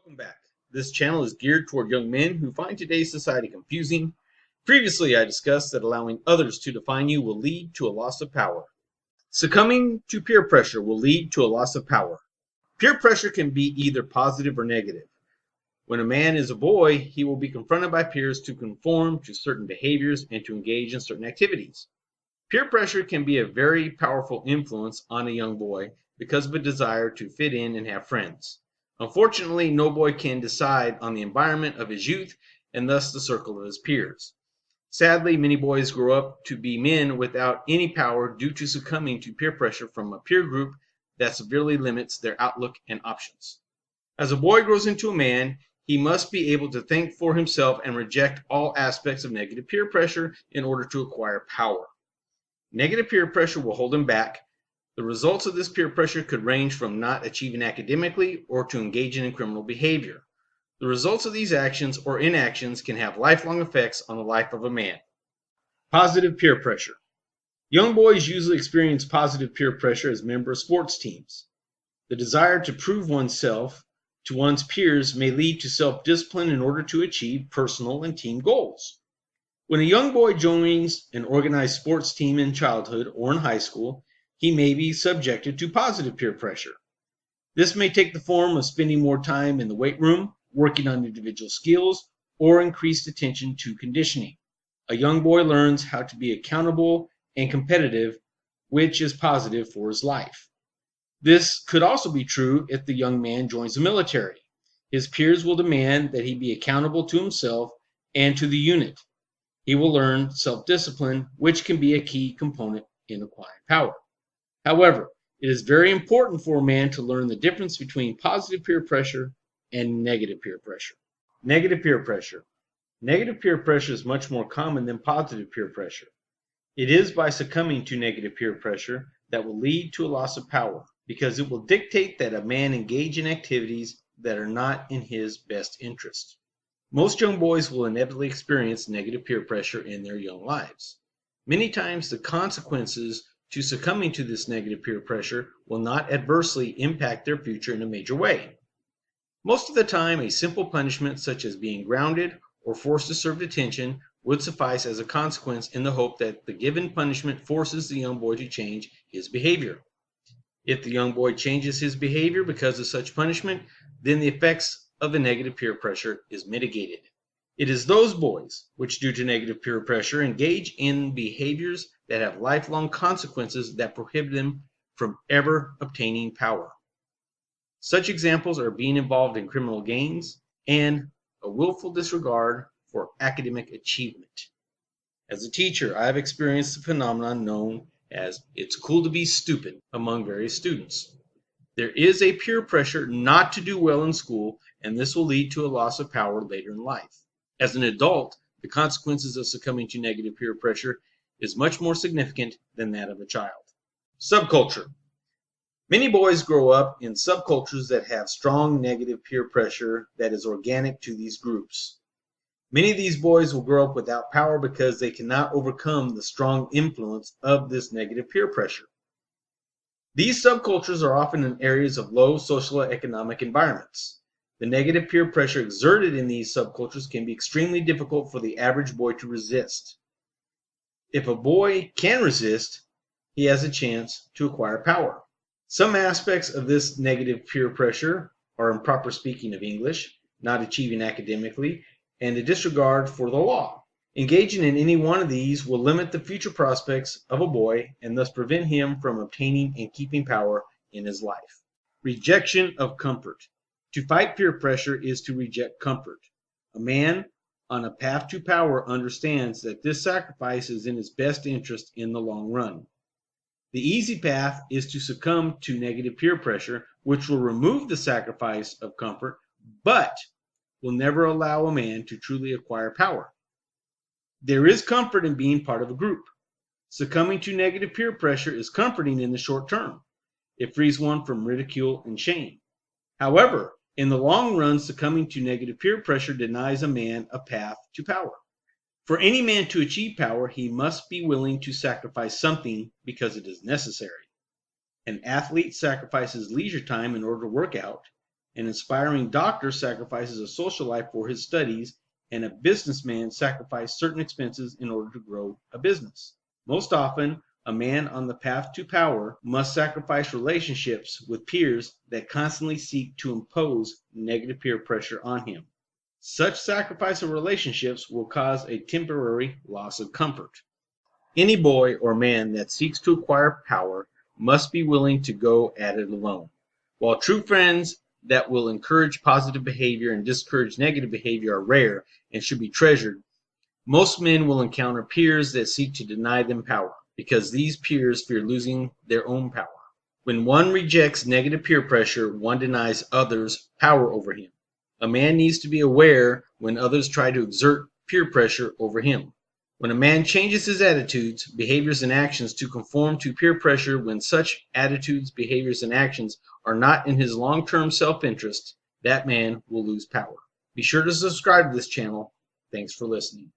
Welcome back. This channel is geared toward young men who find today's society confusing. Previously, I discussed that allowing others to define you will lead to a loss of power. Succumbing to peer pressure will lead to a loss of power. Peer pressure can be either positive or negative. When a man is a boy, he will be confronted by peers to conform to certain behaviors and to engage in certain activities. Peer pressure can be a very powerful influence on a young boy because of a desire to fit in and have friends. Unfortunately, no boy can decide on the environment of his youth and thus the circle of his peers. Sadly, many boys grow up to be men without any power due to succumbing to peer pressure from a peer group that severely limits their outlook and options. As a boy grows into a man, he must be able to think for himself and reject all aspects of negative peer pressure in order to acquire power. Negative peer pressure will hold him back. The results of this peer pressure could range from not achieving academically or to engaging in criminal behavior. The results of these actions or inactions can have lifelong effects on the life of a man. Positive peer pressure. Young boys usually experience positive peer pressure as members of sports teams. The desire to prove oneself to one's peers may lead to self-discipline in order to achieve personal and team goals. When a young boy joins an organized sports team in childhood or in high school, he may be subjected to positive peer pressure. This may take the form of spending more time in the weight room, working on individual skills, or increased attention to conditioning. A young boy learns how to be accountable and competitive, which is positive for his life. This could also be true if the young man joins the military. His peers will demand that he be accountable to himself and to the unit. He will learn self-discipline, which can be a key component in acquiring power. However, it is very important for a man to learn the difference between positive peer pressure and negative peer pressure. Negative peer pressure. Negative peer pressure is much more common than positive peer pressure. It is by succumbing to negative peer pressure that will lead to a loss of power, because it will dictate that a man engage in activities that are not in his best interest. Most young boys will inevitably experience negative peer pressure in their young lives. Many times the consequences to succumbing to this negative peer pressure will not adversely impact their future in a major way. Most of the time, a simple punishment such as being grounded or forced to serve detention would suffice as a consequence in the hope that the given punishment forces the young boy to change his behavior. If the young boy changes his behavior because of such punishment, then the effects of the negative peer pressure is mitigated. It is those boys which, due to negative peer pressure, engage in behaviors that have lifelong consequences that prohibit them from ever obtaining power. Such examples are being involved in criminal gains and a willful disregard for academic achievement. As a teacher, I have experienced the phenomenon known as "it's cool to be stupid" among various students. There is a peer pressure not to do well in school, and this will lead to a loss of power later in life. As an adult, the consequences of succumbing to negative peer pressure is much more significant than that of a child. Subculture. Many boys grow up in subcultures that have strong negative peer pressure that is organic to these groups. Many of these boys will grow up without power because they cannot overcome the strong influence of this negative peer pressure. These subcultures are often in areas of low socioeconomic environments. The negative peer pressure exerted in these subcultures can be extremely difficult for the average boy to resist. If a boy can resist, he has a chance to acquire power. Some aspects of this negative peer pressure are improper speaking of English, not achieving academically, and a disregard for the law. Engaging in any one of these will limit the future prospects of a boy and thus prevent him from obtaining and keeping power in his life. Rejection of comfort. To fight peer pressure is to reject comfort. A man on a path to power understands that this sacrifice is in his best interest in the long run. The easy path is to succumb to negative peer pressure, which will remove the sacrifice of comfort, but will never allow a man to truly acquire power. There is comfort in being part of a group. Succumbing to negative peer pressure is comforting in the short term. It frees one from ridicule and shame. However, in the long run, succumbing to negative peer pressure denies a man a path to power. For any man to achieve power, he must be willing to sacrifice something because it is necessary. An athlete sacrifices leisure time in order to work out. An inspiring doctor sacrifices a social life for his studies, and a businessman sacrifices certain expenses in order to grow a business. Most often, a man on the path to power must sacrifice relationships with peers that constantly seek to impose negative peer pressure on him. Such sacrifice of relationships will cause a temporary loss of comfort. Any boy or man that seeks to acquire power must be willing to go at it alone. While true friends that will encourage positive behavior and discourage negative behavior are rare and should be treasured, most men will encounter peers that seek to deny them power, because these peers fear losing their own power. When one rejects negative peer pressure, one denies others power over him. A man needs to be aware when others try to exert peer pressure over him. When a man changes his attitudes, behaviors, and actions to conform to peer pressure, when such attitudes, behaviors, and actions are not in his long-term self-interest, that man will lose power. Be sure to subscribe to this channel. Thanks for listening.